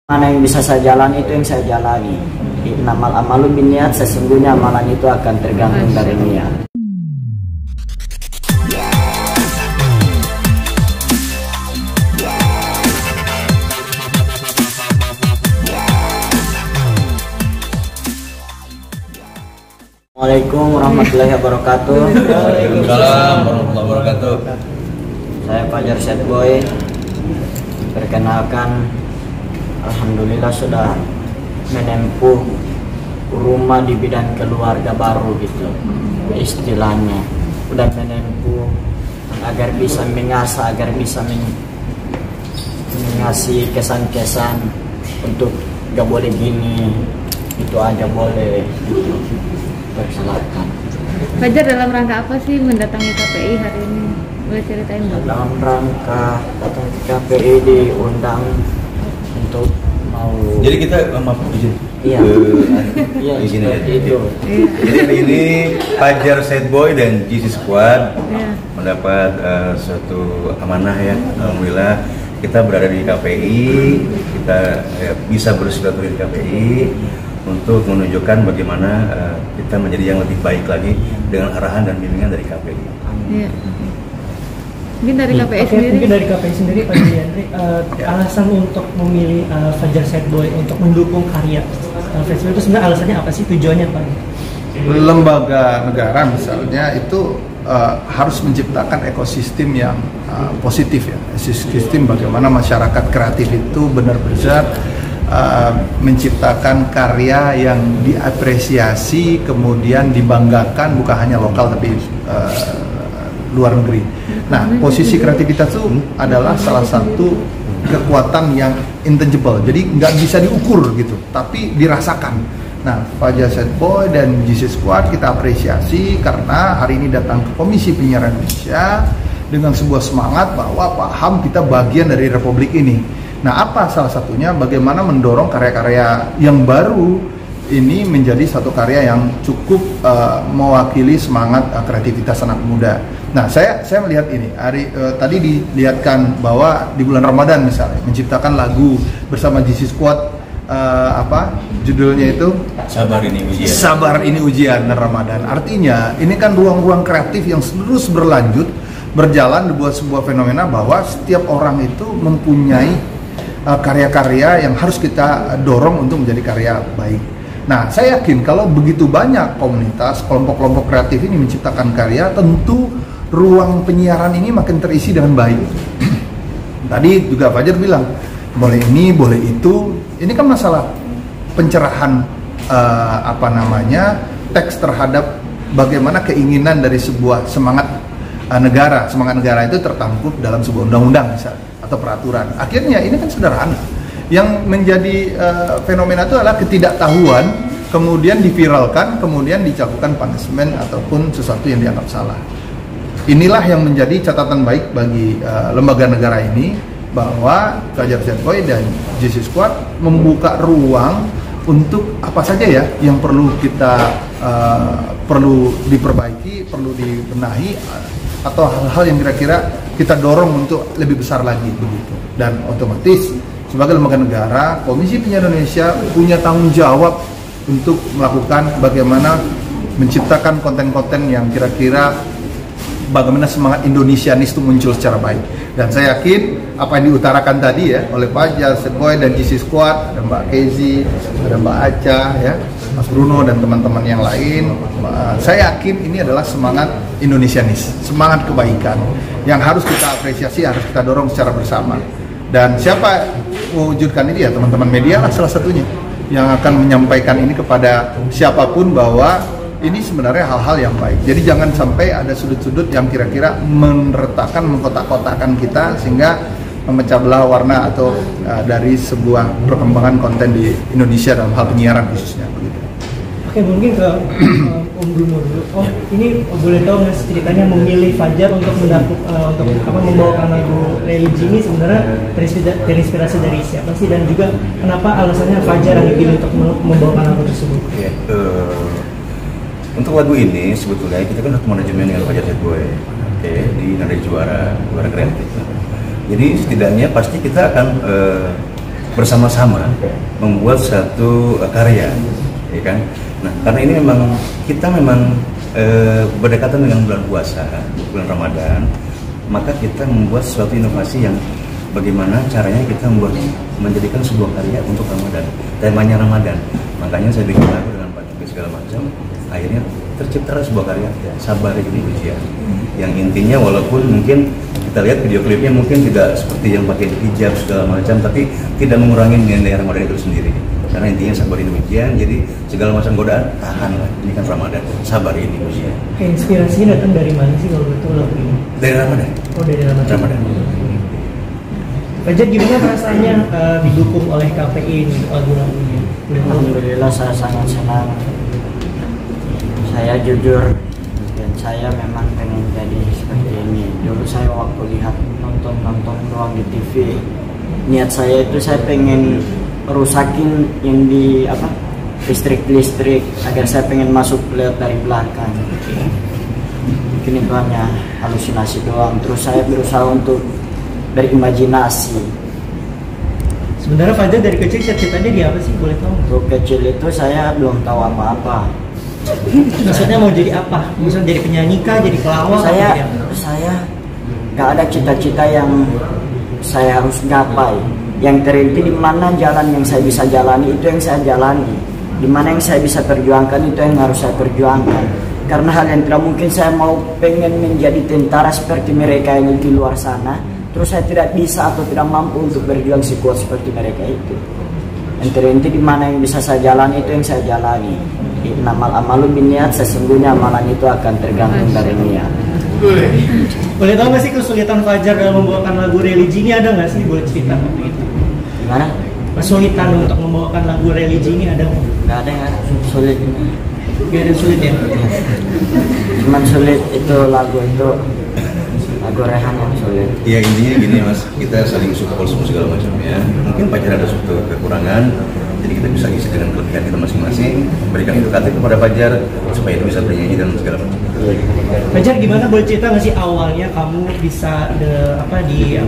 Mana yang bisa saya jalani itu yang saya jalani. Innamal amalu binniat, sesungguhnya amalan itu akan tergantung dari niat. Assalamualaikum warahmatullahi wabarakatuh. Waalaikumsalam warahmatullahi wabarakatuh. Saya Fajar Set Boy. Perkenalkan, alhamdulillah sudah menempuh rumah di bidang keluarga baru gitu. Istilahnya udah menempuh agar bisa mengasah, agar bisa mengasih kesan-kesan untuk gak boleh gini, itu aja boleh gitu. Persilakan. Fajar, dalam rangka apa sih mendatangi KPI hari ini? Boleh ceritain dong? Dalam rangka datang ke KPI diundang untuk mau. Jadi kita maaf izin. Iya. Iya, izin seperti itu. Jadi hari ini Fajar Set Boy dan GC Squad mendapat suatu amanah ya. Alhamdulillah kita berada di KPI, kita bisa bersilaturahmi di KPI untuk menunjukkan bagaimana kita menjadi yang lebih baik lagi dengan arahan dan bimbingan dari KPI. Iya. Mungkin dari KPI sendiri. Mungkin dari KPI sendiri, Pak Yandri, alasan untuk memilih Fajar Set Boy untuk mendukung karya festival itu sebenarnya alasannya apa sih, tujuannya Pak? Lembaga negara misalnya itu harus menciptakan ekosistem yang positif ya, ekosistem bagaimana masyarakat kreatif itu benar-benar menciptakan karya yang diapresiasi kemudian dibanggakan bukan hanya lokal tapi luar negeri. Nah, posisi kreativitas itu adalah salah satu kekuatan yang intangible, jadi nggak bisa diukur gitu, tapi dirasakan. Nah, Fajar Set Boy dan GC Squad kita apresiasi karena hari ini datang ke Komisi Penyiaran Indonesia dengan sebuah semangat bahwa paham kita bagian dari Republik ini. Nah, apa salah satunya? Bagaimana mendorong karya-karya yang baru ini menjadi satu karya yang cukup mewakili semangat kreativitas anak muda. Nah, saya melihat ini tadi dilihatkan bahwa di bulan Ramadan misalnya menciptakan lagu bersama GC Squad, judulnya itu Sabar Ini Ujian. Sabar Ini Ujian Ramadan. Artinya ini kan ruang-ruang kreatif yang terus berlanjut berjalan dibuat sebuah fenomena bahwa setiap orang itu mempunyai karya-karya yang harus kita dorong untuk menjadi karya baik. Nah, saya yakin kalau begitu banyak komunitas, kelompok-kelompok kreatif ini menciptakan karya, tentu ruang penyiaran ini makin terisi dengan baik. Tadi juga Fajar bilang, boleh ini, boleh itu. Ini kan masalah pencerahan teks terhadap bagaimana keinginan dari sebuah semangat negara. Semangat negara itu tertangkup dalam sebuah undang-undang misalnya atau peraturan. Akhirnya ini kan sederhana. Yang menjadi fenomena itu adalah ketidaktahuan, kemudian diviralkan, kemudian dilakukan punishment ataupun sesuatu yang dianggap salah. Inilah yang menjadi catatan baik bagi lembaga negara ini, bahwa Fajar Set Boy dan GC Squad membuka ruang untuk apa saja ya yang perlu kita perlu diperbaiki, perlu dibenahi, atau hal-hal yang kira-kira kita dorong untuk lebih besar lagi begitu. Dan otomatis sebagai lembaga negara, Komisi Penyiaran Indonesia punya tanggung jawab untuk melakukan bagaimana menciptakan konten-konten yang kira-kira bagaimana semangat Indonesianis itu muncul secara baik. Dan saya yakin apa yang diutarakan tadi ya oleh Fajar Set Boy dan GC Squad, ada Mbak Kezi, ada Mbak Aca ya, Mas Bruno dan teman-teman yang lain, saya yakin ini adalah semangat Indonesianis, semangat kebaikan yang harus kita apresiasi, harus kita dorong secara bersama. Dan siapa mewujudkan ini ya teman-teman media lah salah satunya yang akan menyampaikan ini kepada siapapun bahwa ini sebenarnya hal-hal yang baik. Jadi jangan sampai ada sudut-sudut yang kira-kira meretakkan, mengkotak-kotakkan kita sehingga memecah belah warna atau dari sebuah perkembangan konten di Indonesia dalam hal penyiaran khususnya. Begitu. Oke, mungkin ke Om Bruno dulu. Ini boleh tahu nggak ceritanya memilih Fajar untuk membawakan lagu religi ini sebenarnya terinspirasi dari siapa sih, dan juga kenapa alasannya Fajar yang dipilih untuk membawakan lagu tersebut? Untuk lagu ini sebetulnya kita kan harus manajemen dengan Fajar Set Boy, di Nada Juara kreatif. Jadi setidaknya pasti kita akan bersama-sama membuat satu karya, ya kan? Nah, karena ini kita memang berdekatan dengan bulan puasa, bulan Ramadan, maka kita membuat suatu inovasi yang bagaimana caranya kita menjadikan sebuah karya untuk Ramadan. Temanya Ramadan, makanya saya bikin lagu dengan Pak segala macam. Akhirnya terciptalah sebuah karya Sabar Ini Ujian, yang intinya walaupun mungkin kita lihat video klipnya mungkin tidak seperti yang pakai hijab segala macam, tapi tidak mengurangi nilai Ramadan itu sendiri. Karena intinya sabar ini ujian, jadi segala macam godaan tahanlah. Ini kan Ramadan, sabar ini ujian. Inspirasinya datang dari mana sih kalau betul lagu ini? Dari Ramadan. Oh, dari Ramadan. Fajar, gimana perasaannya didukung oleh KPI ini lagu-lagunya? Alhamdulillah, saya sangat senang. Saya jujur, dan saya memang pengen jadi seperti ini. Dulu saya waktu lihat nonton doang di TV, niat saya itu saya pengen rusakin yang di listrik agar saya pengen masuk lewat dari belakang. Mungkin itu hanya halusinasi doang. Terus saya berusaha untuk berimajinasi. Sebenarnya Fajar dari kecil cita-citanya di apa sih, boleh tahu? Untuk kecil itu saya belum tahu apa-apa. Maksudnya mau jadi apa? Misalnya jadi penyanyi kah, jadi pelawak? Saya nggak ada cita-cita yang saya harus gapai. Yang terinti di mana jalan yang saya bisa jalani itu yang saya jalani. Di mana yang saya bisa perjuangkan itu yang harus saya perjuangkan. Karena hal yang tidak mungkin saya mau pengen menjadi tentara seperti mereka yang di luar sana, terus saya tidak bisa atau tidak mampu untuk berjuang sekuat seperti mereka itu. Yang terinti di mana yang bisa saya jalani itu yang saya jalani. Innamal amalu binniat, sesungguhnya amalan itu akan tergantung dari niat. Boleh tahu nggak sih kesulitan Fajar dalam membawakan lagu religi ini, ada nggak sih, boleh cerita waktu itu? Gimana? Kesulitan untuk membawakan lagu religi ini ada nggak? Nggak ada ya, sulit. Nggak ada sulit ya? Cuman sulit itu lagu Rehan yang sulit. Ya intinya gini Mas, kita saling support segala macam ya. Mungkin Fajar ada suatu kekurangan, jadi kita bisa isi dengan kelebihan kita masing-masing, berikan edukasi kepada Fajar supaya itu bisa bernyanyi dan segala macam. Fajar, gimana, boleh cerita nggak sih awalnya kamu bisa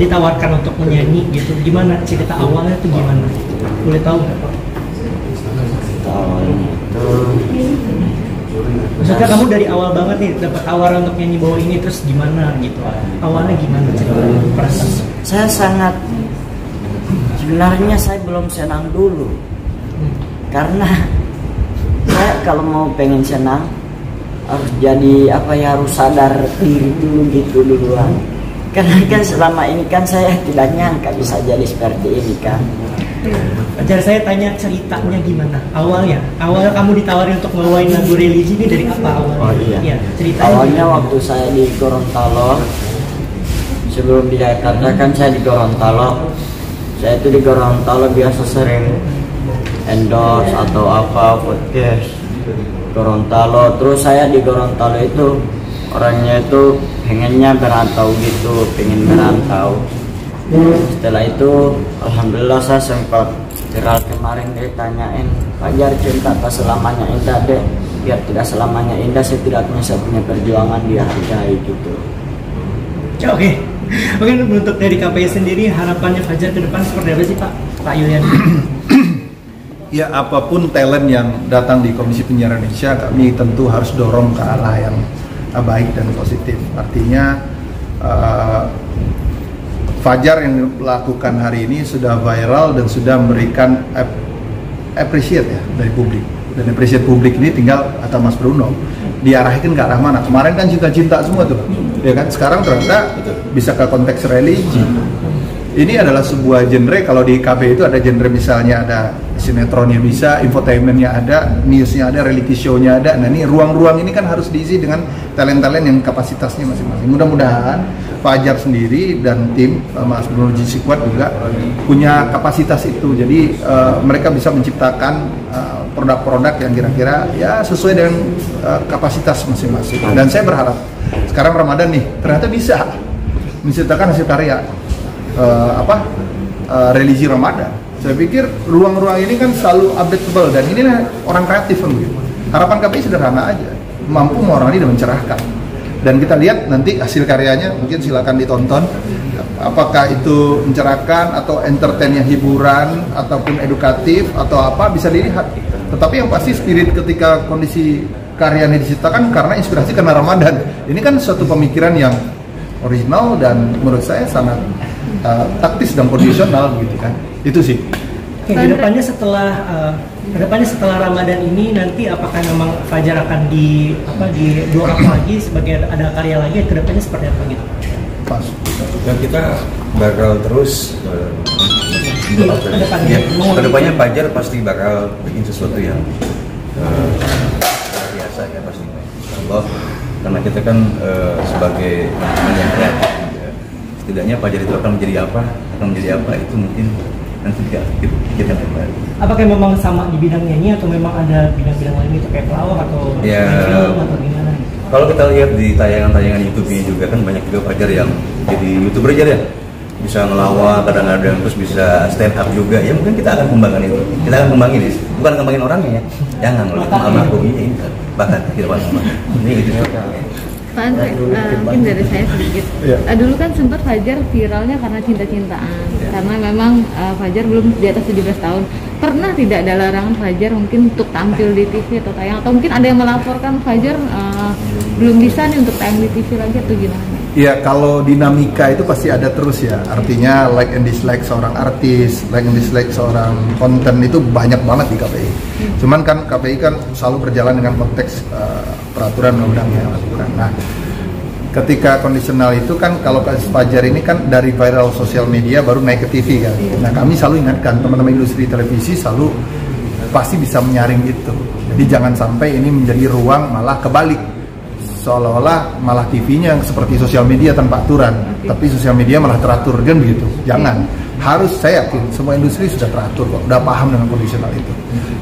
ditawarkan untuk menyanyi gitu? Gimana cerita awalnya tuh gimana? Boleh tahu nggak? Awalnya itu maksudnya kamu dari awal banget nih dapat tawaran untuk nyanyi bawah ini, terus gimana gitu? Awalnya gimana ceritanya? Perasaan? saya sebenarnya saya belum senang dulu. Karena saya kalau mau pengen senang harus jadi harus sadar diri dulu gitu duluan. Karena kan selama ini kan saya tidak nyangka bisa jadi seperti ini kan. Fajar, saya tanya ceritanya gimana? Awalnya kamu ditawarin untuk ngebawain lagu religi ini dari apa awalnya? Oh iya. Ya, ceritanya awalnya gimana? waktu saya di Gorontalo, sebelum di Jakarta kan saya di Gorontalo. Saya itu di Gorontalo biasa sering endorse atau podcast Gorontalo. Terus saya di Gorontalo itu orangnya itu pengennya merantau gitu, pengen merantau. Setelah itu alhamdulillah saya sempat viral kemarin, ditanyain Fajar cinta tak selamanya indah deh. Biar tidak selamanya indah, setidaknya saya punya perjuangan dihargai gitu. Oke, untuk dari KPI sendiri harapannya Fajar ke depan seperti apa sih Pak Yulian? Ya, apapun talent yang datang di Komisi Penyiaran Indonesia, kami tentu harus dorong ke arah yang baik dan positif. Artinya Fajar yang melakukan hari ini sudah viral dan sudah memberikan appreciate ya dari publik. Dan appreciate publik ini tinggal kata Mas Bruno diarahkan ke arah mana. Kemarin kan cinta-cinta semua tuh, ya kan? Sekarang ternyata bisa ke konteks religi. Ini adalah sebuah genre. Kalau di KB itu ada genre, misalnya ada sinetronnya, bisa infotainmentnya ada, newsnya ada, reality show-nya ada. Nah ini ruang-ruang ini kan harus diisi dengan talent-talent yang kapasitasnya masing-masing. Mudah-mudahan Fajar sendiri dan tim Mas Bruno Jisikuat juga punya kapasitas itu. Jadi mereka bisa menciptakan produk-produk yang kira-kira ya sesuai dengan kapasitas masing-masing. Dan saya berharap sekarang Ramadan nih ternyata bisa menciptakan hasil karya religi Ramadan. Saya pikir ruang-ruang ini kan selalu updatable dan ini orang kreatif kan begitu. Harapan KPI sederhana aja, mampu mewarnai dan mencerahkan. Dan kita lihat nanti hasil karyanya, mungkin silakan ditonton. apakah itu mencerahkan atau entertain yang hiburan ataupun edukatif atau apa bisa dilihat. Tetapi yang pasti spirit ketika kondisi karyanya diciptakan karena inspirasi karena Ramadan. Ini kan suatu pemikiran yang original dan menurut saya sangat taktis dan kondisional gitu kan. Itu sih. Oke, kedepannya setelah Ramadan ini nanti apakah memang Fajar akan di blow up lagi sebagai ada karya lagi, kedepannya seperti apa gitu? Pas. Dan kita bakal terus kedepannya Fajar pasti bakal bikin sesuatu yang luar biasa ya pasti. Allah, karena kita kan sebagai teman yang kreatif ya, setidaknya Fajar itu akan menjadi apa itu mungkin nanti kita pikirkan kembali. Apakah memang sama di bidang nyanyi atau memang ada bidang-bidang lain itu kayak pelawak atau film atau gimana? Kalau kita lihat di tayangan-tayangan YouTube-nya juga kan banyak juga Fajar yang jadi YouTuber aja ya, bisa ngelawak kadang-kadang, terus bisa stand up juga. Ya mungkin kita akan kembangkan itu. Kita akan kembangin itu, bukan kembangin orangnya ya. Jangan oleh almarhum ini bahkan kita ini itu. Pak Andre, mungkin dari saya sedikit. Dulu kan sempat Fajar viralnya karena cinta-cintaan, karena memang Fajar belum di atas 17 tahun. Pernah tidak ada larangan Fajar mungkin untuk tampil di TV atau tayang, atau mungkin ada yang melaporkan Fajar belum bisa nih untuk tayang di TV lagi atau gimana? Iya, kalau dinamika itu pasti ada terus ya. Artinya like and dislike seorang artis, like and dislike seorang konten itu banyak banget di KPI. Cuman kan KPI kan selalu berjalan dengan konteks peraturan undang-undang yang lakukan. Nah, ketika kondisional itu kan kalau kasus Fajar ini kan dari viral sosial media baru naik ke TV kan. Nah, kami selalu ingatkan teman-teman industri televisi selalu pasti bisa menyaring itu. Jadi jangan sampai ini menjadi ruang malah kebalik. Seolah-olah malah TV-nya yang seperti sosial media tanpa aturan, tapi sosial media malah teratur kan begitu. Jangan. Harus, saya yakin semua industri sudah teratur kok, udah paham dengan kondisional itu.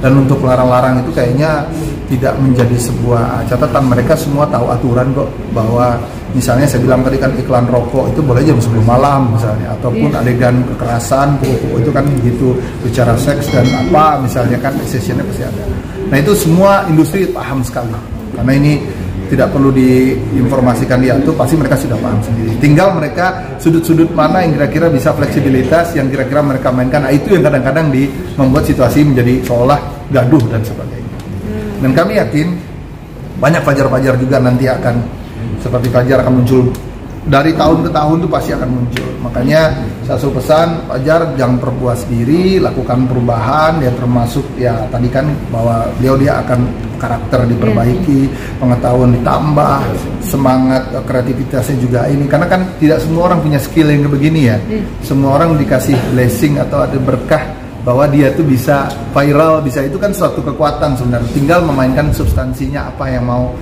Dan untuk larang-larang itu kayaknya tidak menjadi sebuah catatan. Mereka semua tahu aturan kok, bahwa misalnya saya bilang tadi kan iklan rokok itu boleh jam 10 malam misalnya, ataupun adegan kekerasan, pukul-pukul itu kan begitu, bicara seks dan apa misalnya kan sessionnya pasti ada. Nah itu semua industri paham sekali, karena ini tidak perlu diinformasikan dia tuh pasti mereka sudah paham sendiri. Tinggal mereka sudut-sudut mana yang kira-kira bisa fleksibilitas, yang kira-kira mereka mainkan. Nah, itu yang kadang-kadang membuat situasi menjadi seolah gaduh dan sebagainya. Dan kami yakin banyak Fajar-Fajar juga nanti akan seperti Fajar akan muncul dari tahun ke tahun tuh pasti akan muncul. Makanya saya selalu pesan Fajar jangan perpuas diri, lakukan perubahan ya, termasuk ya tadi kan bahwa dia akan karakter diperbaiki, pengetahuan ditambah, semangat kreativitasnya juga ini, karena kan tidak semua orang punya skill yang begini ya. Semua orang dikasih blessing atau ada berkah bahwa dia tuh bisa viral, bisa, itu kan suatu kekuatan sebenarnya. Tinggal memainkan substansinya apa yang mau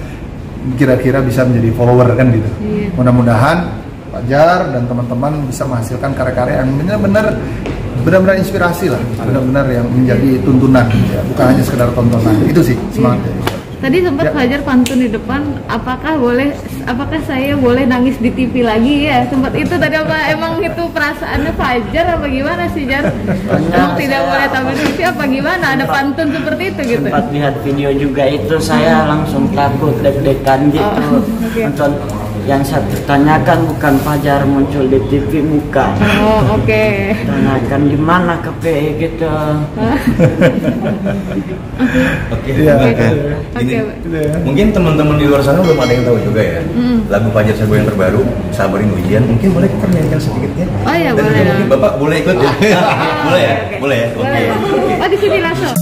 kira-kira bisa menjadi follower kan gitu. Mudah-mudahan Fajar dan teman-teman bisa menghasilkan karya-karya yang benar-benar inspirasi lah, benar-benar yang menjadi tuntunan ya, bukan hanya sekedar tontonan. Itu sih semangatnya. Tadi sempat Fajar pantun di depan, apakah saya boleh nangis di TV lagi ya? Sempat itu tadi apa? Emang itu perasaannya Fajar apa gimana sih, Jar? Emang tidak boleh tampil di TV apa gimana? Ada pantun seperti itu gitu? Sempat lihat video juga itu, saya langsung takut, deg-degan gitu. Nonton yang saya tanyakan bukan Fajar muncul di TV muka. Oh, oke. Tanyakan di mana KPI gitu. Oke. Mungkin teman-teman di luar sana belum ada yang tahu juga ya. Lagu Fajar Sebo yang terbaru, Sabarin Ujian. Mungkin boleh kita nyanyikan sedikitnya. Oh iya, dan boleh. Mungkin Bapak boleh ikut ya. Boleh ya? Boleh ya? Oke. Oh, di sini langsung.